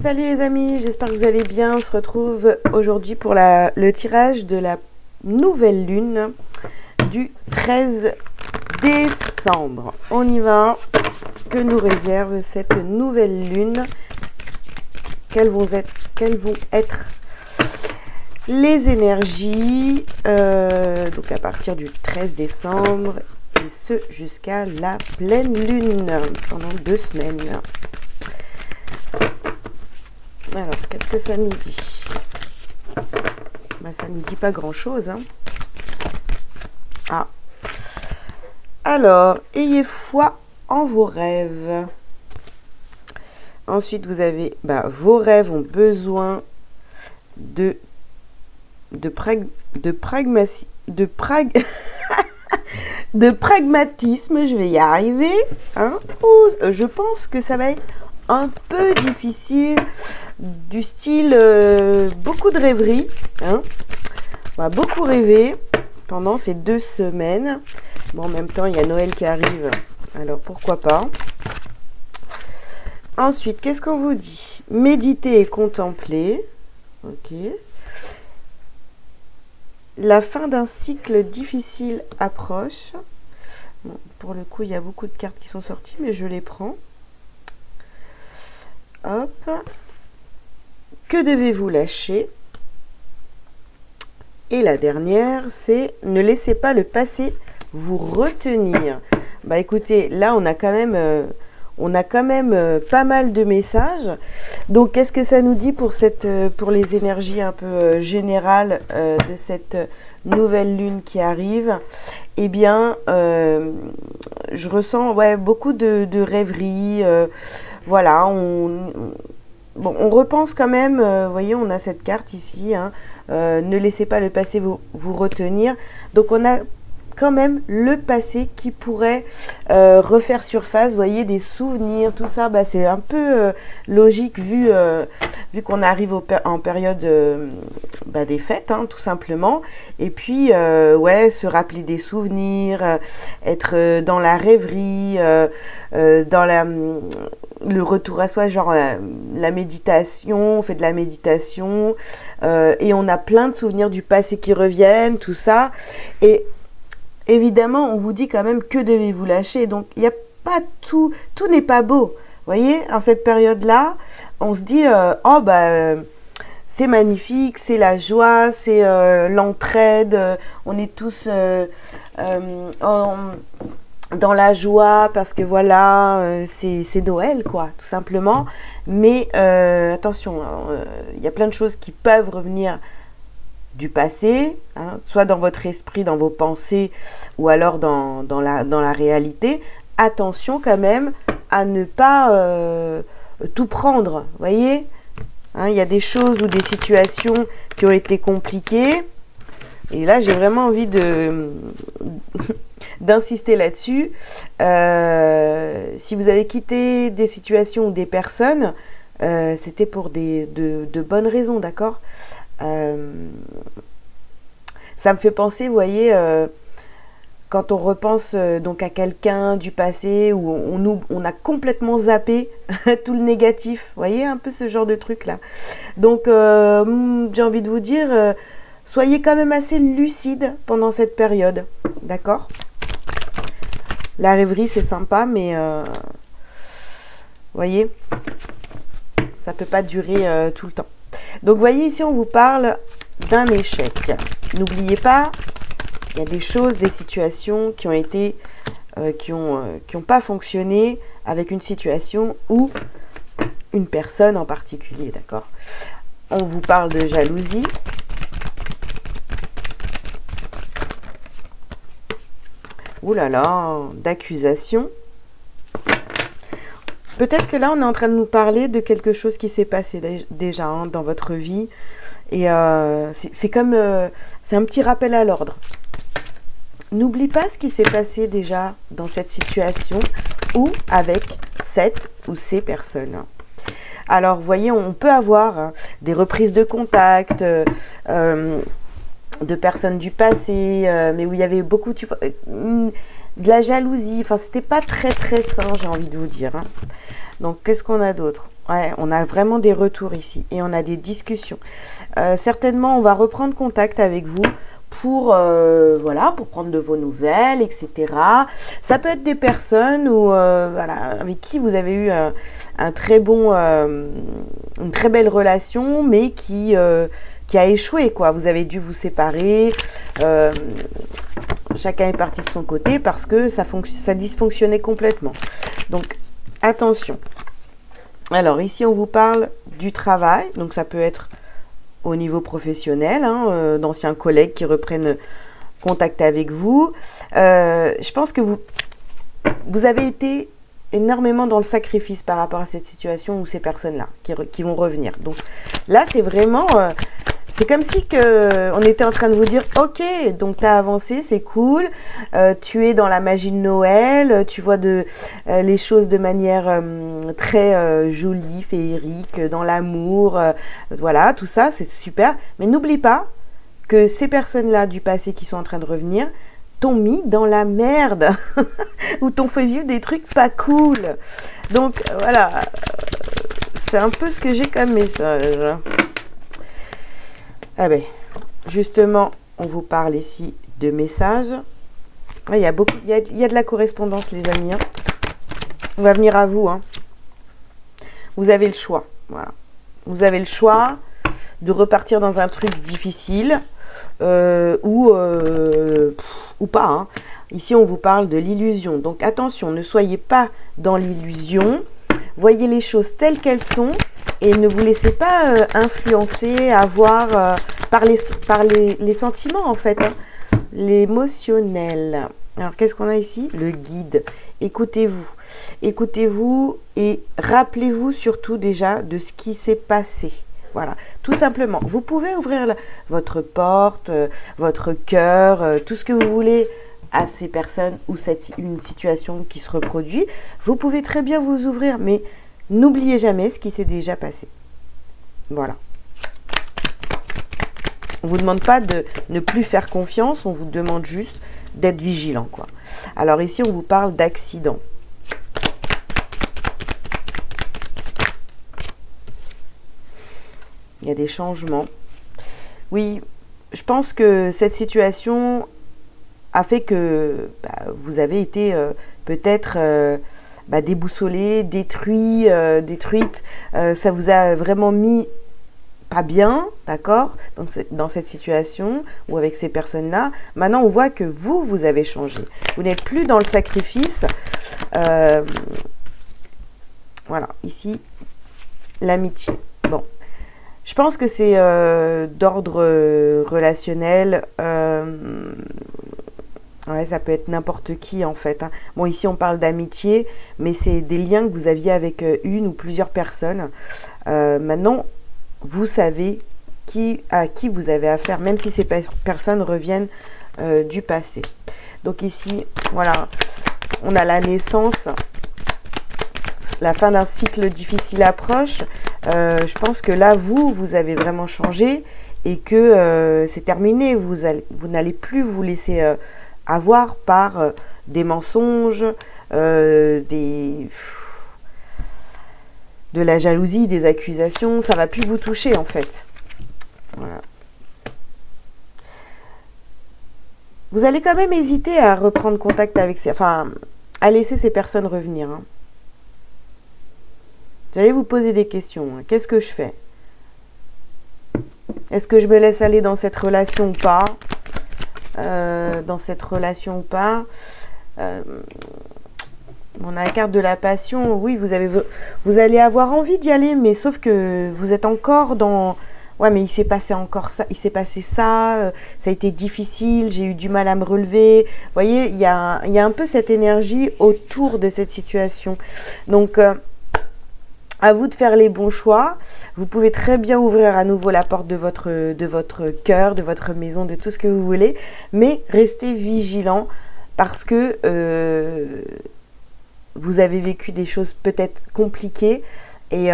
Salut les amis, j'espère que vous allez bien. On se retrouve aujourd'hui pour le tirage de la nouvelle lune du 13 décembre. On y va. Que nous réserve cette nouvelle lune? Quelles vont être les énergies donc à partir du 13 décembre et ce jusqu'à la pleine lune pendant 2 semaines. Alors, qu'est-ce que ça nous dit? Ça ne nous dit pas grand-chose. Ah. Alors, ayez foi en vos rêves. Ensuite, vous avez... vos rêves ont besoin de pragmatisme, je vais y arriver. Je pense que ça va être un peu difficile, du style beaucoup de rêverie. On va beaucoup rêver pendant ces 2 semaines. Bon, en même temps, il y a Noël qui arrive, alors pourquoi pas. Ensuite, qu'est-ce qu'on vous dit? Méditer et contempler. Ok. La fin d'un cycle difficile approche. Bon, pour le coup, il y a beaucoup de cartes qui sont sorties, mais je les prends. Hop. Que devez-vous lâcher? Et la dernière, c'est ne laissez pas le passé vous retenir. Écoutez, là, on a quand même pas mal de messages. Donc, qu'est-ce que ça nous dit pour les énergies un peu générales de cette nouvelle lune qui arrive? Eh bien, je ressens beaucoup de rêveries. Voilà, on repense quand même. Vous voyez, on a cette carte ici. Ne laissez pas le passé vous retenir. Donc, on a quand même le passé qui pourrait refaire surface, vous voyez, des souvenirs, tout ça, c'est un peu logique vu qu'on arrive en période des fêtes, tout simplement. Et puis, se rappeler des souvenirs, être dans la rêverie, dans le retour à soi, genre la méditation, on fait de la méditation, et on a plein de souvenirs du passé qui reviennent, tout ça. Et évidemment, on vous dit quand même que devez-vous lâcher. Donc, il n'y a pas tout n'est pas beau. Vous voyez, en cette période-là, on se dit, c'est magnifique, c'est la joie, c'est l'entraide, on est tous dans la joie parce que voilà, c'est Noël, quoi, tout simplement. Mais attention, il y a plein de choses qui peuvent revenir du passé, soit dans votre esprit, dans vos pensées, ou alors dans la réalité. Attention quand même à ne pas tout prendre, vous voyez. Il y a des choses ou des situations qui ont été compliquées, et là j'ai vraiment envie d'insister là-dessus. Si vous avez quitté des situations ou des personnes, c'était pour de bonnes raisons, d'accord? Ça me fait penser, vous voyez, quand on repense donc à quelqu'un du passé où on a complètement zappé tout le négatif, vous voyez, un peu ce genre de truc là. Donc j'ai envie de vous dire, soyez quand même assez lucide pendant cette période, d'accord? La rêverie c'est sympa, mais vous voyez, ça peut pas durer tout le temps. Donc, vous voyez, ici, on vous parle d'un échec. N'oubliez pas, il y a des choses, des situations qui ont été, qui ont pas fonctionné avec une situation ou une personne en particulier, d'accord? On vous parle de jalousie. Ouh là là, d'accusation. Peut-être que là, on est en train de nous parler de quelque chose qui s'est passé déjà dans votre vie. Et c'est comme... c'est un petit rappel à l'ordre. N'oublie pas ce qui s'est passé déjà dans cette situation ou avec cette ou ces personnes. Alors, vous voyez, on peut avoir des reprises de contact, de personnes du passé, mais où il y avait beaucoup... de la jalousie. Enfin, c'était pas très très sain, j'ai envie de vous dire. Hein. Donc, qu'est-ce qu'on a d'autre? Ouais, on a vraiment des retours ici et on a des discussions. Certainement, on va reprendre contact avec vous pour, voilà, pour prendre de vos nouvelles, etc. Ça peut être des personnes où, voilà, avec qui vous avez eu un très bon, une très belle relation, mais qui a échoué, quoi. Vous avez dû vous séparer. Chacun est parti de son côté parce que ça dysfonctionnait complètement. Donc, attention. Alors, ici, on vous parle du travail. Donc, ça peut être au niveau professionnel, hein, d'anciens collègues qui reprennent contact avec vous. Je pense que vous avez été énormément dans le sacrifice par rapport à cette situation ou ces personnes-là qui vont revenir. Donc là, c'est vraiment... c'est comme si on était en train de vous dire « Ok, donc tu as avancé, c'est cool, tu es dans la magie de Noël, tu vois les choses de manière très jolie, féerique, dans l'amour, voilà, tout ça, c'est super. Mais n'oublie pas que ces personnes-là du passé qui sont en train de revenir t'ont mis dans la merde ou t'ont fait vivre des trucs pas cool. Donc voilà, c'est un peu ce que j'ai comme message. Ah ben, justement, on vous parle ici de messages. Il y a de la correspondance, les amis. Hein. On va venir à vous. Hein. Vous avez le choix. Voilà. Vous avez le choix de repartir dans un truc difficile ou pas. Hein. Ici, on vous parle de l'illusion. Donc, attention, ne soyez pas dans l'illusion. Voyez les choses telles qu'elles sont. Et ne vous laissez pas influencer, avoir par les sentiments en fait, hein, l'émotionnel. Alors qu'est-ce qu'on a ici? Le guide. Écoutez-vous. Écoutez-vous et rappelez-vous surtout déjà de ce qui s'est passé. Voilà, tout simplement. Vous pouvez ouvrir votre porte, votre cœur, tout ce que vous voulez à ces personnes ou une situation qui se reproduit. Vous pouvez très bien vous ouvrir, mais n'oubliez jamais ce qui s'est déjà passé. Voilà. On ne vous demande pas de ne plus faire confiance, on vous demande juste d'être vigilant, quoi. Alors ici, on vous parle d'accident. Il y a des changements. Oui, je pense que cette situation a fait que vous avez été peut-être... déboussolée, détruite, ça vous a vraiment mis pas bien, d'accord, dans cette situation ou avec ces personnes-là. Maintenant, on voit que vous avez changé. Vous n'êtes plus dans le sacrifice. Voilà, ici, l'amitié. Bon, je pense que c'est d'ordre relationnel. Ouais, ça peut être n'importe qui en fait. Hein. Bon, ici on parle d'amitié, mais c'est des liens que vous aviez avec une ou plusieurs personnes. Maintenant, vous savez à qui vous avez affaire, même si ces personnes reviennent du passé. Donc ici, voilà, on a la naissance, la fin d'un cycle difficile approche. Je pense que là, vous avez vraiment changé et que c'est terminé. Vous n'allez plus vous laisser... avoir par des mensonges, de la jalousie, des accusations. Ça ne va plus vous toucher en fait. Voilà. Vous allez quand même hésiter à reprendre contact avec à laisser ces personnes revenir. Hein. Vous allez vous poser des questions. Hein. Qu'est-ce que je fais? Est-ce que je me laisse aller dans cette relation ou pas? On a la carte de la passion. Oui, vous allez avoir envie d'y aller, mais sauf que vous êtes encore dans... Ouais, mais il s'est passé encore ça, il s'est passé ça, ça a été difficile, j'ai eu du mal à me relever. Vous voyez, il y a un peu cette énergie autour de cette situation. Donc, à vous de faire les bons choix. Vous pouvez très bien ouvrir à nouveau la porte de votre cœur, de votre maison, de tout ce que vous voulez. Mais restez vigilant parce que vous avez vécu des choses peut-être compliquées et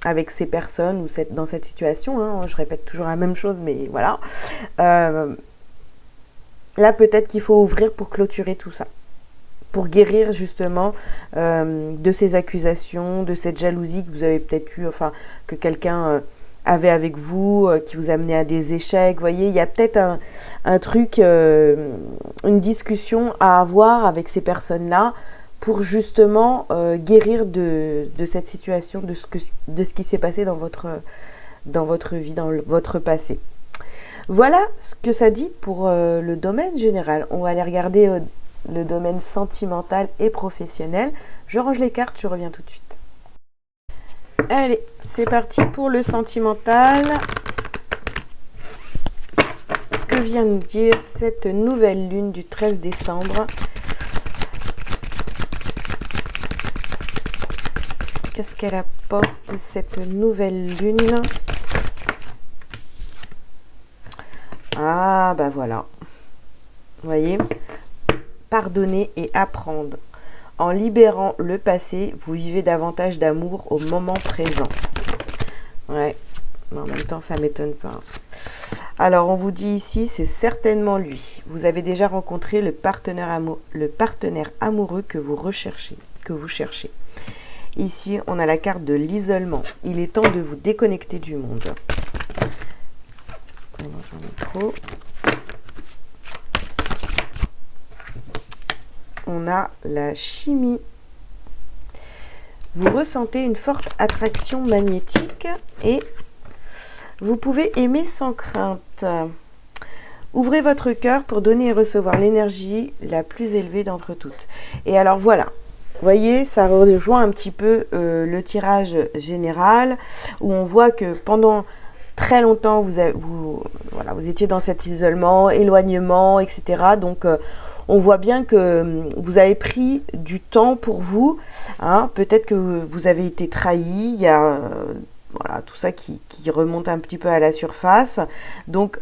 avec ces personnes ou dans cette situation. Hein, je répète toujours la même chose, mais voilà. là, peut-être qu'il faut ouvrir pour clôturer tout ça. Pour guérir justement de ces accusations, de cette jalousie que vous avez peut-être eu, enfin, que quelqu'un avait avec vous, qui vous a amené à des échecs. Vous voyez, il y a peut-être un truc, une discussion à avoir avec ces personnes-là pour justement guérir de cette situation, de ce qui s'est passé dans votre vie, dans votre passé. Voilà ce que ça dit pour le domaine général. On va aller regarder le domaine sentimental et professionnel. Je range les cartes, je reviens tout de suite. Allez, c'est parti pour le sentimental. Que vient nous dire cette nouvelle lune du 13 décembre? Qu'est-ce qu'elle apporte, cette nouvelle lune? Ah, bah voilà. Vous voyez? Pardonner et apprendre. En libérant le passé, vous vivez davantage d'amour au moment présent. Ouais, mais en même temps, ça ne m'étonne pas. Alors, on vous dit ici, c'est certainement lui. Vous avez déjà rencontré le partenaire amoureux que vous recherchez, que vous cherchez. Ici, on a la carte de l'isolement. Il est temps de vous déconnecter du monde. J'en ai trop. On a la chimie. Vous ressentez une forte attraction magnétique et vous pouvez aimer sans crainte. Ouvrez votre cœur pour donner et recevoir l'énergie la plus élevée d'entre toutes. Et alors voilà, vous voyez, ça rejoint un petit peu le tirage général où on voit que pendant très longtemps, vous étiez dans cet isolement, éloignement, etc. Donc, on voit bien que vous avez pris du temps pour vous. Hein. Peut-être que vous avez été trahi. Il y a voilà, tout ça qui remonte un petit peu à la surface. Donc,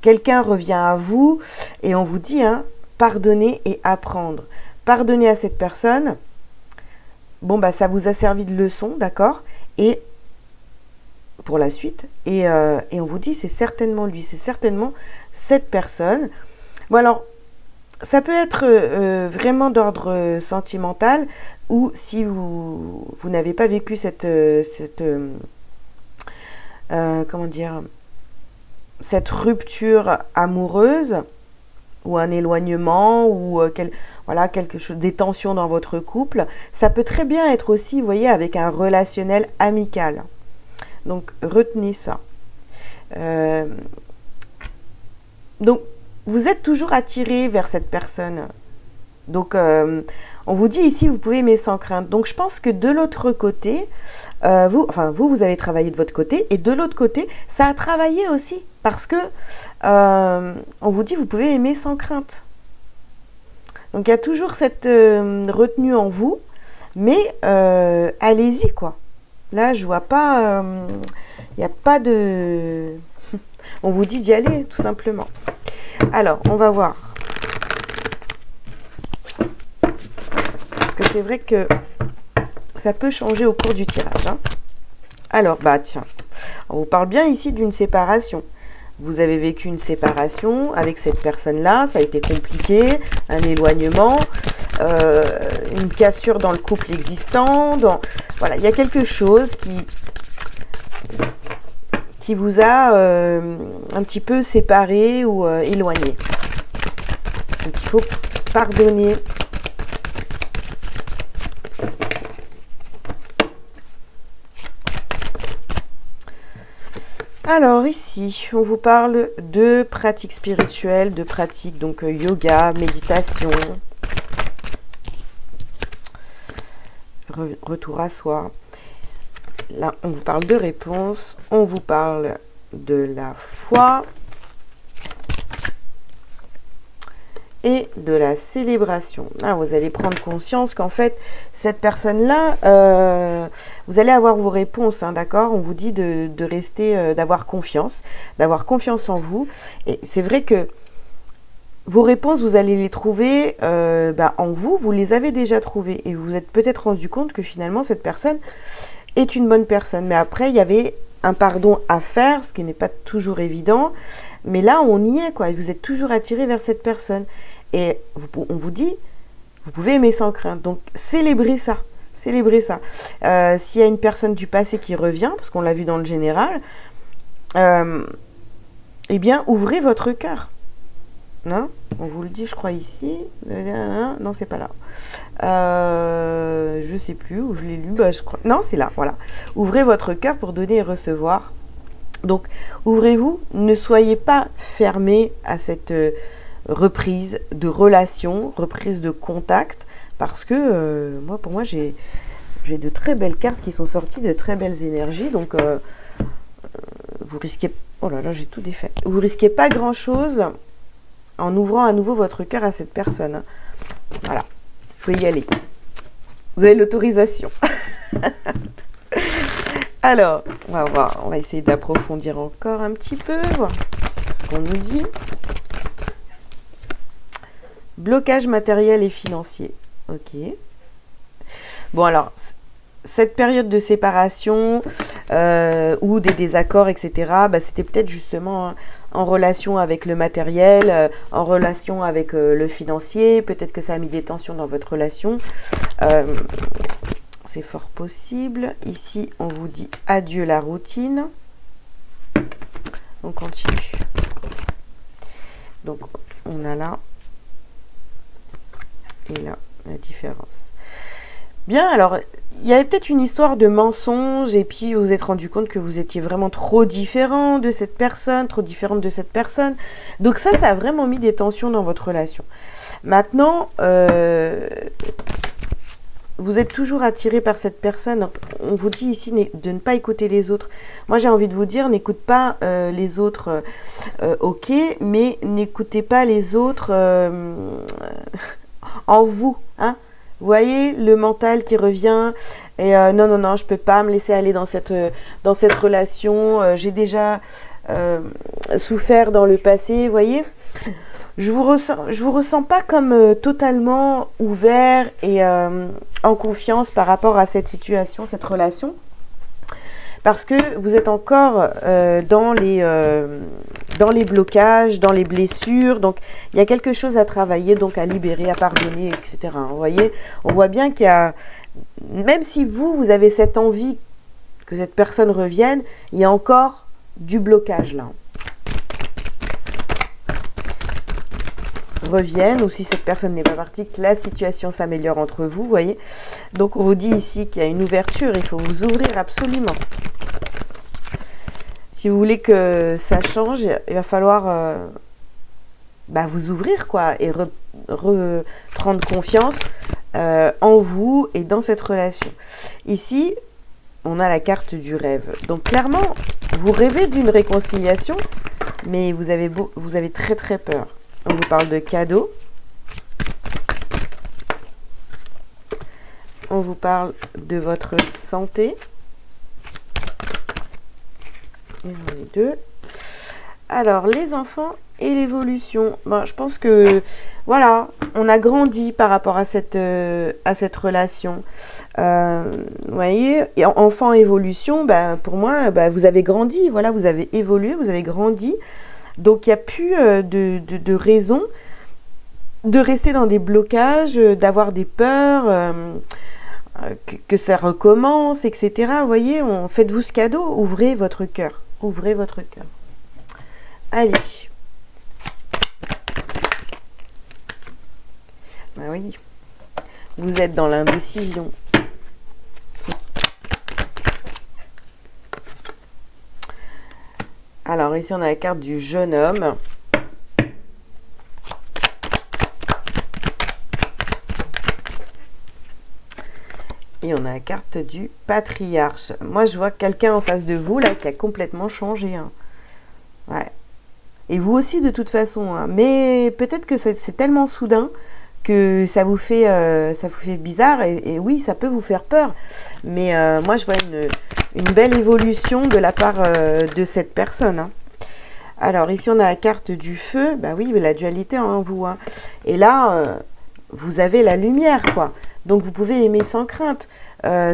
quelqu'un revient à vous et on vous dit, hein, pardonner et apprendre. Pardonner à cette personne. Bon, bah, ça vous a servi de leçon, d'accord? Et pour la suite. Et on vous dit, c'est certainement lui, c'est certainement cette personne. Bon, alors, ça peut être vraiment d'ordre sentimental ou si vous n'avez pas vécu comment dire, cette rupture amoureuse ou un éloignement ou voilà, quelque chose, des tensions dans votre couple, ça peut très bien être aussi, vous voyez, avec un relationnel amical. Donc, retenez ça. Donc, vous êtes toujours attiré vers cette personne. Donc, on vous dit ici, vous pouvez aimer sans crainte. Donc, je pense que de l'autre côté, vous avez travaillé de votre côté. Et de l'autre côté, ça a travaillé aussi. Parce que, on vous dit, vous pouvez aimer sans crainte. Donc, il y a toujours cette retenue en vous. Mais, allez-y, quoi. Là, je vois pas... Il n'y a pas de... On vous dit d'y aller, tout simplement. Alors, on va voir. Parce que c'est vrai que ça peut changer au cours du tirage. Hein. Alors, bah tiens, on vous parle bien ici d'une séparation. Vous avez vécu une séparation avec cette personne-là, ça a été compliqué, un éloignement, une cassure dans le couple existant. Voilà, il y a quelque chose qui vous a un petit peu séparé ou éloigné. Donc, il faut pardonner. Alors ici, on vous parle de pratiques spirituelles, de pratiques donc yoga, méditation, retour à soi. Là, on vous parle de réponse, on vous parle de la foi et de la célébration. Là, vous allez prendre conscience qu'en fait, cette personne-là, vous allez avoir vos réponses, hein, d'accord? On vous dit de rester, d'avoir confiance en vous. Et c'est vrai que vos réponses, vous allez les trouver en vous les avez déjà trouvées. Et vous vous êtes peut-être rendu compte que finalement, cette personne est une bonne personne. Mais après, il y avait un pardon à faire, ce qui n'est pas toujours évident. Mais là, on y est, quoi. Et vous êtes toujours attiré vers cette personne. Et on vous dit, vous pouvez aimer sans crainte. Donc, célébrez ça. Célébrez ça. S'il y a une personne du passé qui revient, parce qu'on l'a vu dans le général, eh bien, ouvrez votre cœur. Non, on vous le dit, je crois, ici. Non, c'est pas là. Je sais plus où je l'ai lu. Bah, je crois... Non, c'est là, voilà. Ouvrez votre cœur pour donner et recevoir. Donc, ouvrez-vous. Ne soyez pas fermés à cette reprise de relation, reprise de contact. Parce que, pour moi, j'ai de très belles cartes qui sont sorties, de très belles énergies. Donc, vous risquez... Oh là là, j'ai tout défait. Vous risquez pas grand-chose en ouvrant à nouveau votre cœur à cette personne. Hein. Voilà, vous pouvez y aller. Vous avez l'autorisation. Alors, on va voir, on va essayer d'approfondir encore un petit peu, voir ce qu'on nous dit. Blocage matériel et financier. Ok. Bon, alors, cette période de séparation ou des désaccords, etc., bah, c'était peut-être justement en relation avec le matériel, en relation avec le financier. Peut-être que ça a mis des tensions dans votre relation. C'est fort possible. Ici, on vous dit adieu la routine. On continue. Donc, on a là et là la différence. Bien, alors, il y avait peut-être une histoire de mensonge et puis vous vous êtes rendu compte que vous étiez vraiment trop différent de cette personne, trop différente de cette personne. Donc ça a vraiment mis des tensions dans votre relation. Maintenant, vous êtes toujours attiré par cette personne. On vous dit ici de ne pas écouter les autres. Moi, j'ai envie de vous dire, n'écoute pas les autres, ok, mais n'écoutez pas les autres en vous, hein. Vous voyez le mental qui revient et non, je peux pas me laisser aller dans cette relation. J'ai déjà souffert dans le passé, vous voyez. Je vous ressens pas comme totalement ouvert et en confiance par rapport à cette situation, cette relation. Parce que vous êtes encore dans les blocages, dans les blessures. Donc, il y a quelque chose à travailler, donc à libérer, à pardonner, etc. Vous voyez, on voit bien qu'il y a... Même si vous avez cette envie que cette personne revienne, il y a encore du blocage là. Reviennent, ou si cette personne n'est pas partie, que la situation s'améliore entre vous, vous voyez. Donc, on vous dit ici qu'il y a une ouverture, il faut vous ouvrir absolument. Si vous voulez que ça change, il va falloir vous ouvrir, quoi, et reprendre confiance en vous et dans cette relation. Ici, on a la carte du rêve. Donc, clairement, vous rêvez d'une réconciliation, mais vous avez très, très peur. On vous parle de cadeaux. On vous parle de votre santé. Et on est deux. Alors, les enfants et l'évolution. Bon, je pense que, voilà, on a grandi par rapport à cette relation. Vous voyez, et enfant, évolution, pour moi, vous avez grandi. Voilà, vous avez évolué, vous avez grandi. Donc, il n'y a plus de raison de rester dans des blocages, d'avoir des peurs, que ça recommence, etc. Vous voyez, faites-vous ce cadeau, ouvrez votre cœur. Ouvrez votre cœur. Allez. Ben oui. Vous êtes dans l'indécision. Alors, ici, on a la carte du jeune homme. Et on a la carte du patriarche. Moi, je vois quelqu'un en face de vous, là, qui a complètement changé. Hein. Ouais. Et vous aussi, de toute façon. Hein. Mais peut-être que c'est tellement soudain que ça vous fait bizarre. Et oui, ça peut vous faire peur. Mais moi, je vois une belle évolution de la part de cette personne. Hein. Alors, ici, on a la carte du feu. Bah oui, la dualité en vous. Hein. Et là, vous avez la lumière, quoi. Donc, vous pouvez aimer sans crainte.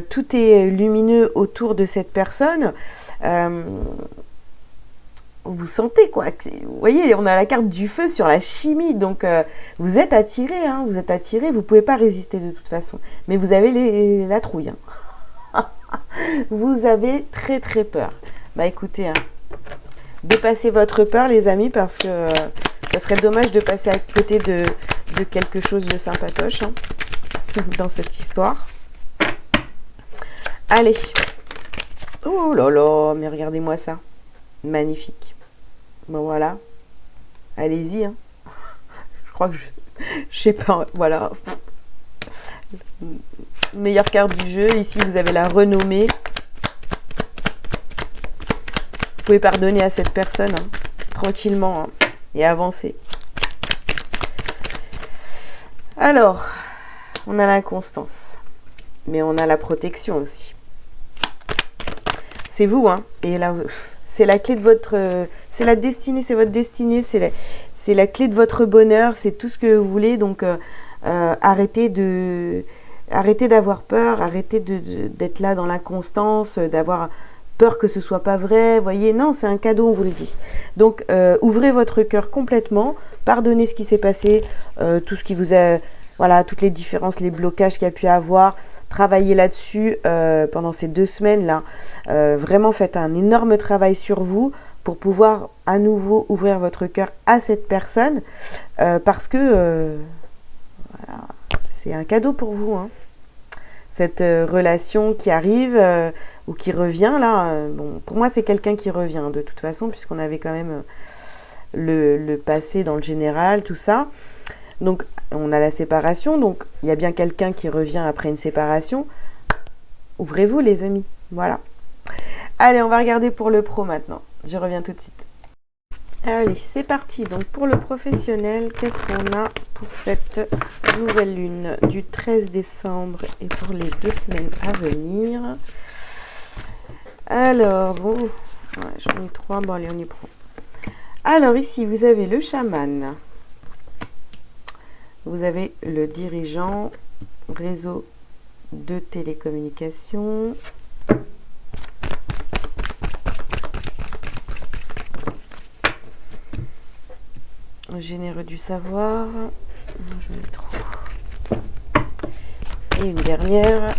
Tout est lumineux autour de cette personne. Vous sentez quoi. Vous voyez, on a la carte du feu sur la chimie, donc vous êtes attiré, hein, vous êtes attiré, vous pouvez pas résister de toute façon, mais vous avez la trouille. Hein. Vous avez très très peur. Bah écoutez, hein, dépassez votre peur les amis, parce que ça serait dommage de passer à côté de quelque chose de sympatoche hein, dans cette histoire. Allez. Oh là là, mais regardez-moi ça. Magnifique. Bon voilà. Allez-y. Hein. Je crois que je sais pas. Voilà. Meilleure carte du jeu. Ici, vous avez la renommée. Vous pouvez pardonner à cette personne. Hein, tranquillement. Hein, et avancer. Alors, on a l'inconstance. Mais on a la protection aussi. C'est vous. Hein. Et là... C'est la clé de votre... c'est la destinée, c'est votre destinée, c'est la clé de votre bonheur, c'est tout ce que vous voulez. Donc, arrêtez d'avoir peur, arrêtez d'être là dans l'inconstance, d'avoir peur que ce soit pas vrai. Vous voyez, non, c'est un cadeau, on vous le dit. Donc, ouvrez votre cœur complètement, pardonnez ce qui s'est passé, tout ce qui vous a... Voilà, toutes les différences, les blocages qu'il y a pu avoir. Travaillez là-dessus pendant ces 2 semaines-là. Vraiment, faites un énorme travail sur vous pour pouvoir à nouveau ouvrir votre cœur à cette personne parce que voilà, c'est un cadeau pour vous. Hein. Cette relation qui arrive ou qui revient, là, bon, pour moi, c'est quelqu'un qui revient de toute façon, puisqu'on avait quand même le passé dans le général, tout ça. Donc, on a la séparation, donc il y a bien quelqu'un qui revient après une séparation. Ouvrez-vous les amis, voilà. Allez, on va regarder pour le pro maintenant. Je reviens tout de suite. Allez, c'est parti. Donc pour le professionnel, qu'est-ce qu'on a pour cette nouvelle lune du 13 décembre et pour les 2 semaines à venir? Alors, bon, ouais, j'en ai 3, bon allez, on y prend. Alors ici, vous avez le chaman. Vous avez le dirigeant, réseau de télécommunications. Généreux du savoir. Je le trouve. Et une dernière,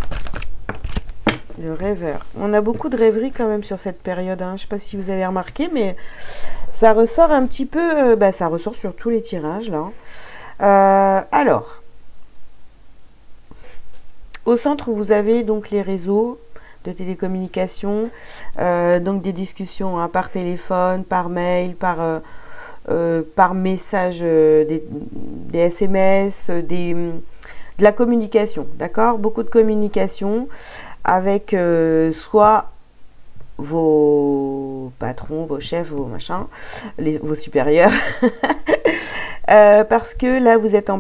le rêveur. On a beaucoup de rêveries quand même sur cette période. Hein. Je ne sais pas si vous avez remarqué, mais ça ressort un petit peu. Ça ressort sur tous les tirages là. Alors, au centre, vous avez donc les réseaux de télécommunications, donc des discussions hein, par téléphone, par mail, par message, des SMS, de la communication, d'accord? Beaucoup de communication avec soit vos patrons, vos chefs, vos machins, vos supérieurs. Parce que là, vous êtes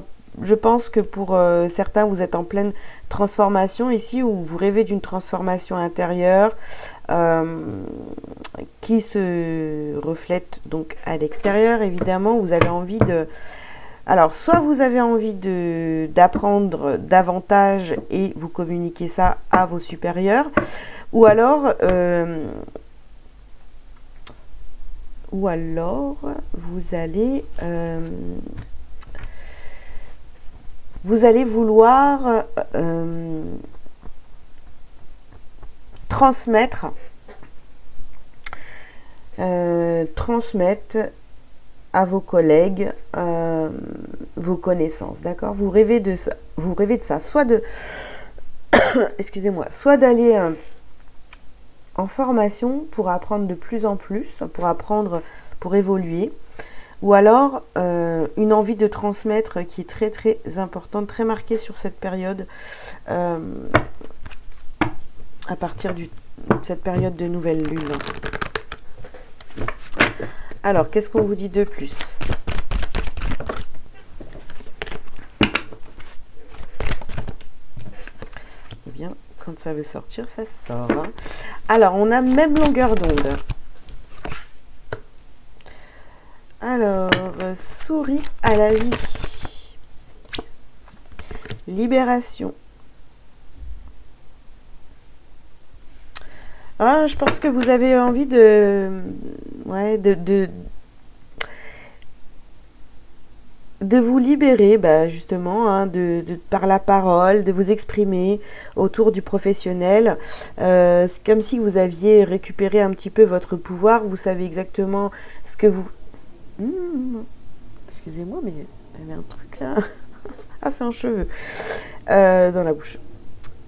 je pense que pour certains, vous êtes en pleine transformation ici, où vous rêvez d'une transformation intérieure qui se reflète donc à l'extérieur. Évidemment, vous avez envie de... Alors, soit vous avez envie d'apprendre davantage et vous communiquez ça à vos supérieurs, ou alors... vous allez vouloir transmettre à vos collègues vos connaissances, d'accord? Vous rêvez de ça, soit de excusez-moi, soit d'aller en formation pour apprendre de plus en plus, pour apprendre, pour évoluer, ou alors une envie de transmettre qui est très très importante, très marquée sur cette période, à partir de cette période de nouvelle lune. Alors, qu'est-ce qu'on vous dit de plus? Eh bien, quand ça veut sortir, ça sort. Hein. Alors, on a même longueur d'onde. Alors, souris à la vie. Libération. Ah, je pense que vous avez envie de, ouais, de vous libérer, bah, justement, hein, par la parole, de vous exprimer autour du professionnel. C'est comme si vous aviez récupéré un petit peu votre pouvoir. Vous savez exactement ce que vous... Excusez-moi, mais il y avait un truc là. Ah, c'est un cheveu dans la bouche.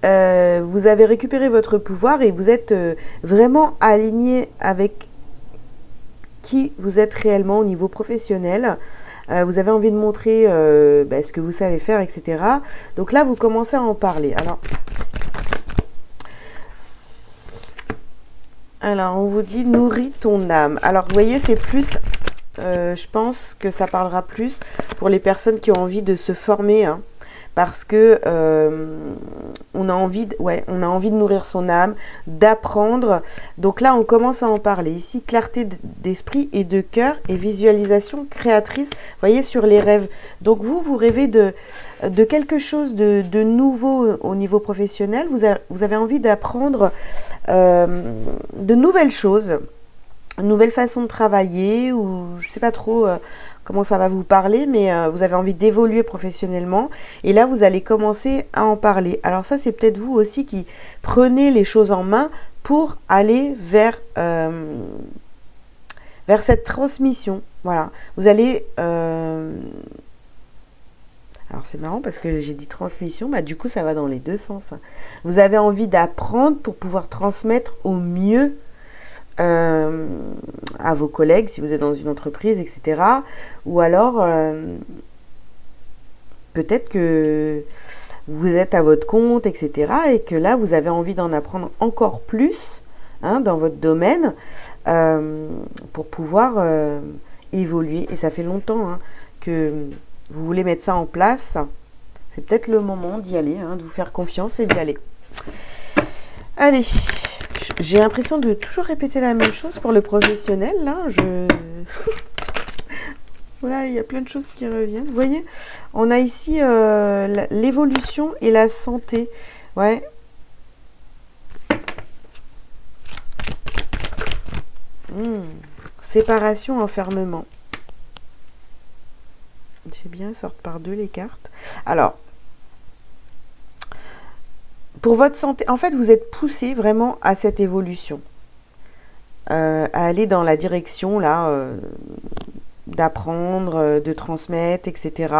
Vous avez récupéré votre pouvoir et vous êtes vraiment aligné avec qui vous êtes réellement au niveau professionnel. Vous avez envie de montrer ce que vous savez faire, etc. Donc là, vous commencez à en parler. Alors on vous dit nourris ton âme. Alors, vous voyez, c'est plus... je pense que ça parlera plus pour les personnes qui ont envie de se former, hein, parce que on a envie de nourrir son âme, d'apprendre. Donc là, on commence à en parler. Ici, clarté d'esprit et de cœur et visualisation créatrice, vous voyez, sur les rêves. Donc vous rêvez de quelque chose de nouveau au niveau professionnel. Vous avez envie d'apprendre de nouvelles choses, une nouvelle façon de travailler, ou je ne sais pas trop comment ça va vous parler, mais vous avez envie d'évoluer professionnellement. Et là, vous allez commencer à en parler. Alors ça, c'est peut-être vous aussi qui prenez les choses en main pour aller vers cette transmission. Voilà. Vous allez... Alors c'est marrant parce que j'ai dit transmission, bah, du coup ça va dans les deux sens. Vous avez envie d'apprendre pour pouvoir transmettre au mieux à vos collègues, si vous êtes dans une entreprise, etc. Ou alors, peut-être que vous êtes à votre compte, etc. Et que là, vous avez envie d'en apprendre encore plus, hein, dans votre domaine pour pouvoir évoluer. Et ça fait longtemps, hein, que vous voulez mettre ça en place. C'est peut-être le moment d'y aller, hein, de vous faire confiance et d'y aller. Allez, j'ai l'impression de toujours répéter la même chose pour le professionnel. Là, voilà, il y a plein de choses qui reviennent. Vous voyez, on a ici l'évolution et la santé. Ouais. Séparation, enfermement. C'est bien, sortent par deux les cartes. Alors, pour votre santé, en fait, vous êtes poussé vraiment à cette évolution. À aller dans la direction, là, d'apprendre, de transmettre, etc.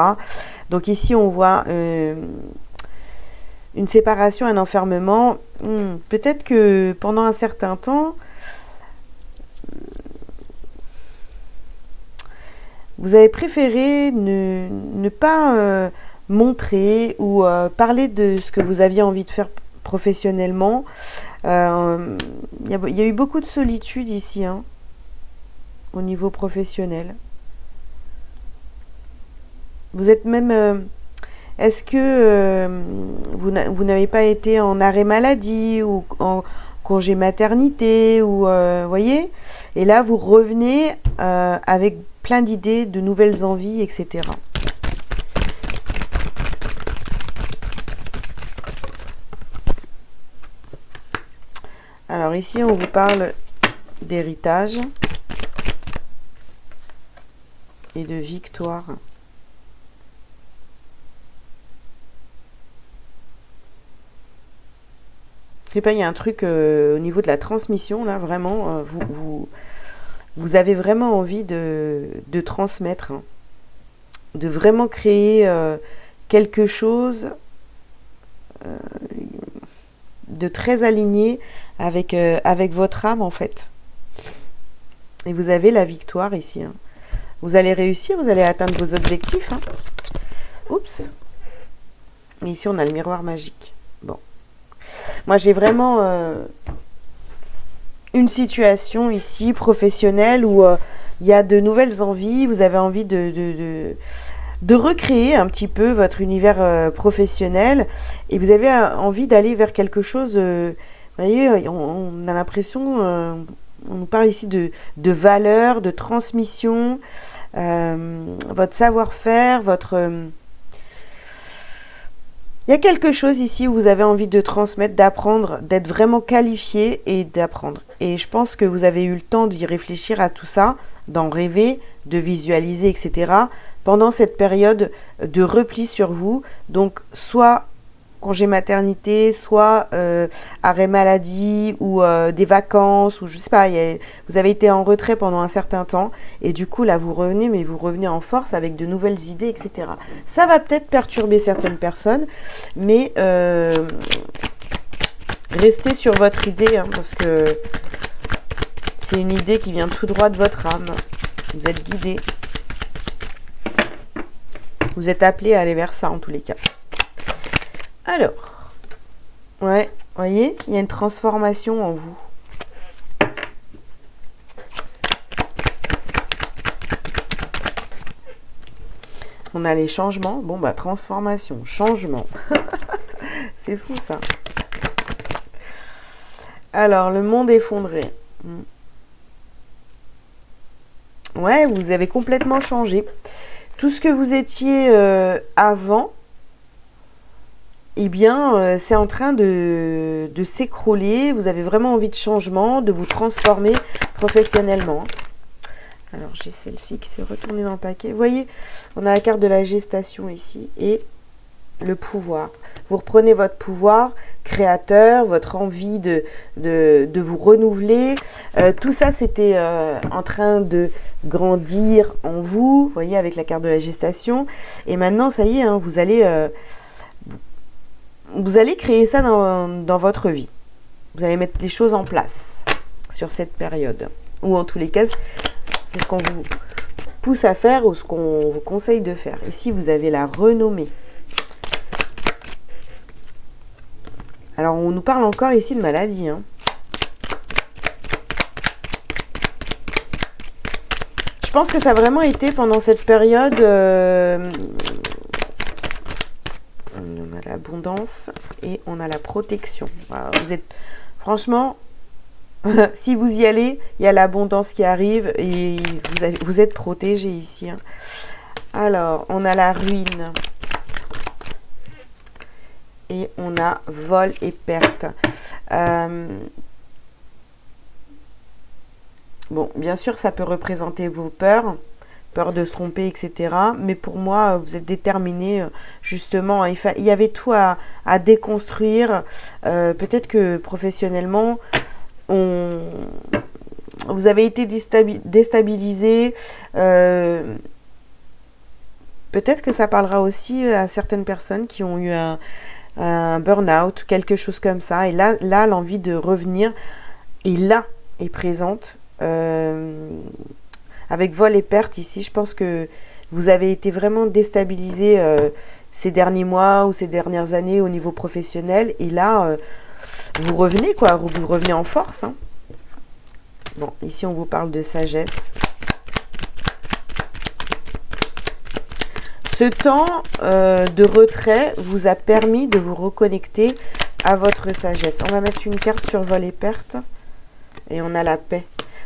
Donc ici, on voit une séparation, un enfermement. Peut-être que pendant un certain temps, vous avez préféré ne pas montrer ou parler de ce que vous aviez envie de faire professionnellement. Il y a eu beaucoup de solitude ici, hein, au niveau professionnel. Vous êtes même... est-ce que vous n'avez pas été en arrêt maladie ou en congé maternité ou voyez? Et là, vous revenez avec plein d'idées, de nouvelles envies, etc. Alors ici, on vous parle d'héritage et de victoire. Je sais pas, il y a un truc au niveau de la transmission, là, vraiment, vous avez vraiment envie de transmettre, hein, de vraiment créer quelque chose de très aligné avec votre âme, en fait. Et vous avez la victoire ici, hein. Vous allez réussir, vous allez atteindre vos objectifs, hein. Oups. Et ici, on a le miroir magique. Bon. Moi, j'ai vraiment une situation ici professionnelle où il y a de nouvelles envies. Vous avez envie de recréer un petit peu votre univers professionnel. Et vous avez envie d'aller vers quelque chose... vous voyez, on a l'impression... on nous parle ici de valeur, de transmission. Votre savoir-faire, votre... Il y a quelque chose ici où vous avez envie de transmettre, d'apprendre, d'être vraiment qualifié et d'apprendre. Et je pense que vous avez eu le temps d'y réfléchir à tout ça, d'en rêver, de visualiser, etc. pendant cette période de repli sur vous. Donc, soit congé maternité, soit arrêt maladie ou des vacances, ou je sais pas, vous avez été en retrait pendant un certain temps et du coup là vous revenez, mais vous revenez en force avec de nouvelles idées, etc. Ça va peut-être perturber certaines personnes, mais restez sur votre idée parce que c'est une idée qui vient tout droit de votre âme. Vous êtes guidé. Vous êtes appelé à aller vers ça en tous les cas. Alors, ouais, voyez, il y a une transformation en vous. On a les changements. Bon, bah, transformation, changement. C'est fou, ça. Alors, le monde effondré. Ouais, vous avez complètement changé. Tout ce que vous étiez avant, eh bien, c'est en train de s'écrouler. Vous avez vraiment envie de changement, de vous transformer professionnellement. Alors, j'ai celle-ci qui s'est retournée dans le paquet. Vous voyez, on a la carte de la gestation ici et le pouvoir. Vous reprenez votre pouvoir créateur, votre envie de vous renouveler. Tout ça, c'était en train de grandir en vous, vous voyez, avec la carte de la gestation. Et maintenant, ça y est, hein, vous allez créer ça dans votre vie. Vous allez mettre des choses en place sur cette période. Ou en tous les cas, c'est ce qu'on vous pousse à faire ou ce qu'on vous conseille de faire. Ici, vous avez la renommée. Alors, on nous parle encore ici de maladie. Hein. Je pense que ça a vraiment été pendant cette période... on a l'abondance et on a la protection. Voilà, vous êtes... Franchement, si vous y allez, il y a l'abondance qui arrive et vous êtes protégé ici. Hein. Alors, on a la ruine. Et on a vol et perte. Bon, bien sûr, ça peut représenter vos peurs, peur de se tromper, etc. Mais pour moi, vous êtes déterminé, justement. Il y avait tout à déconstruire. Peut-être que professionnellement, vous avez été déstabilisé. Peut-être que ça parlera aussi à certaines personnes qui ont eu un burn-out, quelque chose comme ça. Et là l'envie de revenir est présente. Avec vol et perte ici, je pense que vous avez été vraiment déstabilisé ces derniers mois ou ces dernières années au niveau professionnel. Et là, vous revenez, quoi. Vous revenez en force. Hein. Bon, ici, on vous parle de sagesse. Ce temps de retrait vous a permis de vous reconnecter à votre sagesse. On va mettre une carte sur vol et perte. Et on a la paix.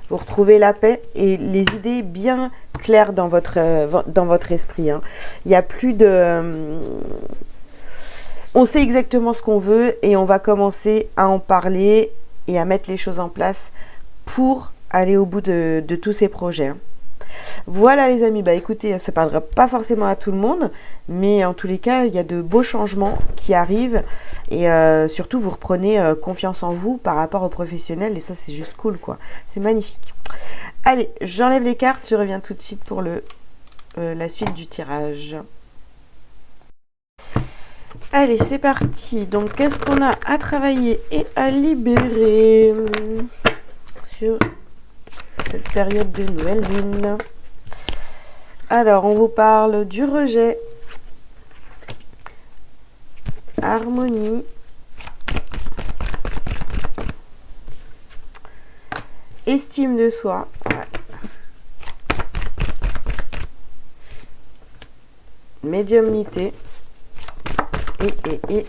Vous retrouvez la paix et les idées bien claires dans votre esprit. Hein. Il n'y a plus de... on sait exactement ce qu'on veut et on va commencer à en parler et à mettre les choses en place pour aller au bout de tous ces projets. Hein. Voilà les amis, bah écoutez, ça ne parlera pas forcément à tout le monde, mais en tous les cas, il y a de beaux changements qui arrivent et surtout vous reprenez confiance en vous par rapport aux professionnels et ça c'est juste cool quoi, c'est magnifique. Allez, j'enlève les cartes, je reviens tout de suite pour la suite du tirage. Allez, c'est parti. Donc, qu'est-ce qu'on a à travailler et à libérer sur cette période de nouvelle lune? Alors, on vous parle du rejet, harmonie, estime de soi, médiumnité et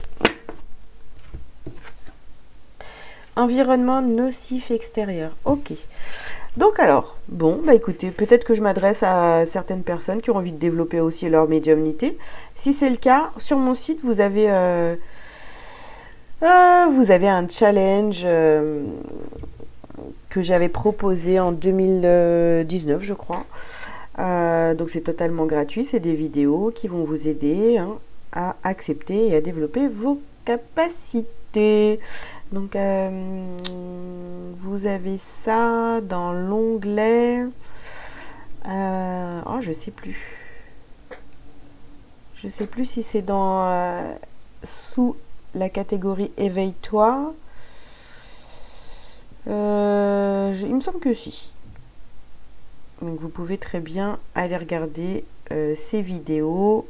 environnement nocif extérieur. Ok. Donc alors, bon, bah écoutez, peut-être que je m'adresse à certaines personnes qui ont envie de développer aussi leur médiumnité. Si c'est le cas, sur mon site, vous avez un challenge que j'avais proposé en 2019, je crois. Donc c'est totalement gratuit, c'est des vidéos qui vont vous aider hein, à accepter et à développer vos capacités. Donc vous avez ça dans l'onglet. Oh, je sais plus. Je sais plus si c'est dans sous la catégorie éveille-toi. Il me semble que si. Donc vous pouvez très bien aller regarder ces vidéos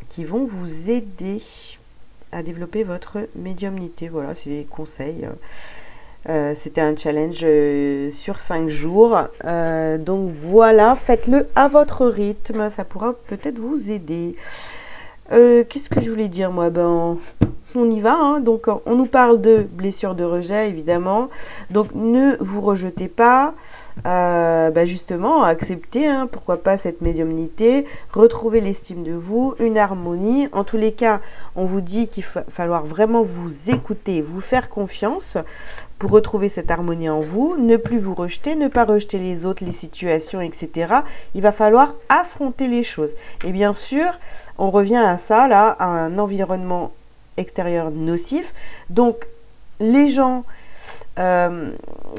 qui vont vous aider à développer votre médiumnité. Voilà, c'est des conseils. C'était un challenge sur 5 jours. Donc voilà, faites-le à votre rythme. Ça pourra peut-être vous aider. Qu'est-ce que je voulais dire moi? On y va, hein. Donc on nous parle de blessures de rejet évidemment, donc ne vous rejetez pas, justement acceptez, hein, pourquoi pas cette médiumnité, retrouvez l'estime de vous, une harmonie. En tous les cas on vous dit qu'il va falloir vraiment vous écouter, vous faire confiance pour retrouver cette harmonie en vous, ne plus vous rejeter, ne pas rejeter les autres, les situations, etc. Il va falloir affronter les choses et bien sûr on revient à ça là, à un environnement extérieur nocif. Donc les gens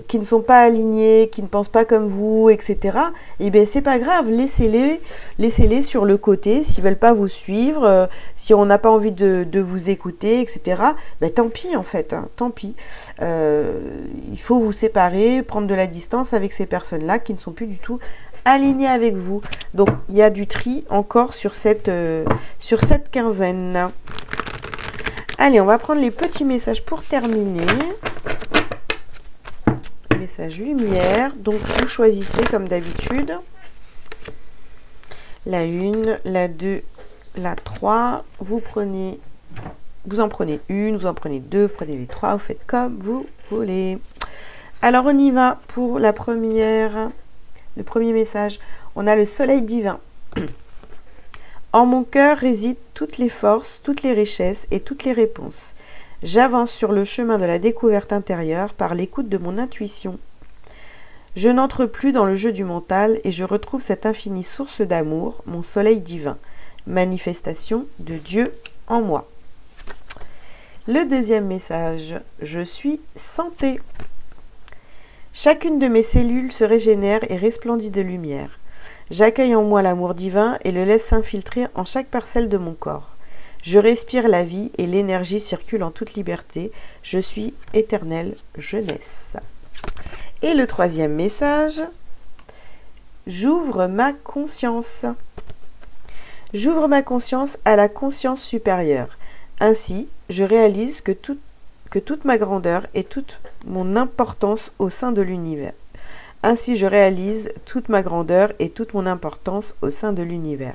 qui ne sont pas alignés, qui ne pensent pas comme vous, etc. Et bien c'est pas grave, laissez-les sur le côté. S'ils veulent pas vous suivre, si on n'a pas envie de vous écouter, etc. Ben tant pis en fait, hein, tant pis. Il faut vous séparer, prendre de la distance avec ces personnes-là qui ne sont plus du tout alignées avec vous. Donc il y a du tri encore sur cette quinzaine. Allez, on va prendre les petits messages pour terminer. Message lumière. Donc, vous choisissez comme d'habitude la 1, la 2, la 3. Vous en prenez une, vous en prenez deux, vous prenez les 3. Vous faites comme vous voulez. Alors, on y va pour le premier message. On a le soleil divin. En mon cœur résident toutes les forces, toutes les richesses et toutes les réponses. J'avance sur le chemin de la découverte intérieure par l'écoute de mon intuition. Je n'entre plus dans le jeu du mental et je retrouve cette infinie source d'amour, mon soleil divin, manifestation de Dieu en moi. Le deuxième message, je suis santé. Chacune de mes cellules se régénère et resplendit de lumière. J'accueille en moi l'amour divin et le laisse s'infiltrer en chaque parcelle de mon corps. Je respire la vie et l'énergie circule en toute liberté. Je suis éternelle jeunesse. Et le troisième message, j'ouvre ma conscience. J'ouvre ma conscience à la conscience supérieure. Ainsi, je réalise que toute ma grandeur et toute mon importance au sein de l'univers. Ainsi, je réalise toute ma grandeur et toute mon importance au sein de l'univers.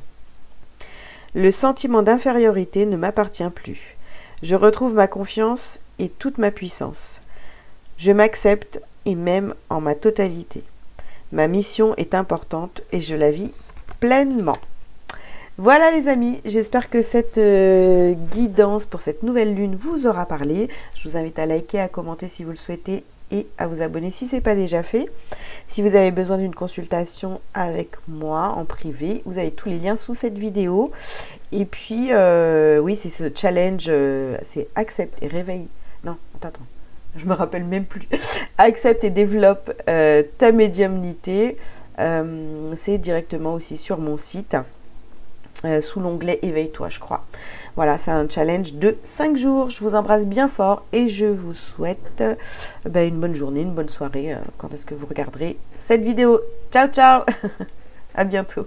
Le sentiment d'infériorité ne m'appartient plus. Je retrouve ma confiance et toute ma puissance. Je m'accepte et m'aime en ma totalité. Ma mission est importante et je la vis pleinement. Voilà les amis, j'espère que cette guidance pour cette nouvelle lune vous aura parlé. Je vous invite à liker, à commenter si vous le souhaitez et à vous abonner si ce n'est pas déjà fait. Si vous avez besoin d'une consultation avec moi en privé, vous avez tous les liens sous cette vidéo. Et puis, oui, c'est ce challenge, c'est accepte et réveille. Non, attends, je me rappelle même plus. Accepte et développe ta médiumnité. C'est directement aussi sur mon site. Sous l'onglet éveille-toi, je crois. Voilà, c'est un challenge de 5 jours. Je vous embrasse bien fort et je vous souhaite une bonne journée, une bonne soirée quand est-ce que vous regarderez cette vidéo. Ciao, ciao. À bientôt.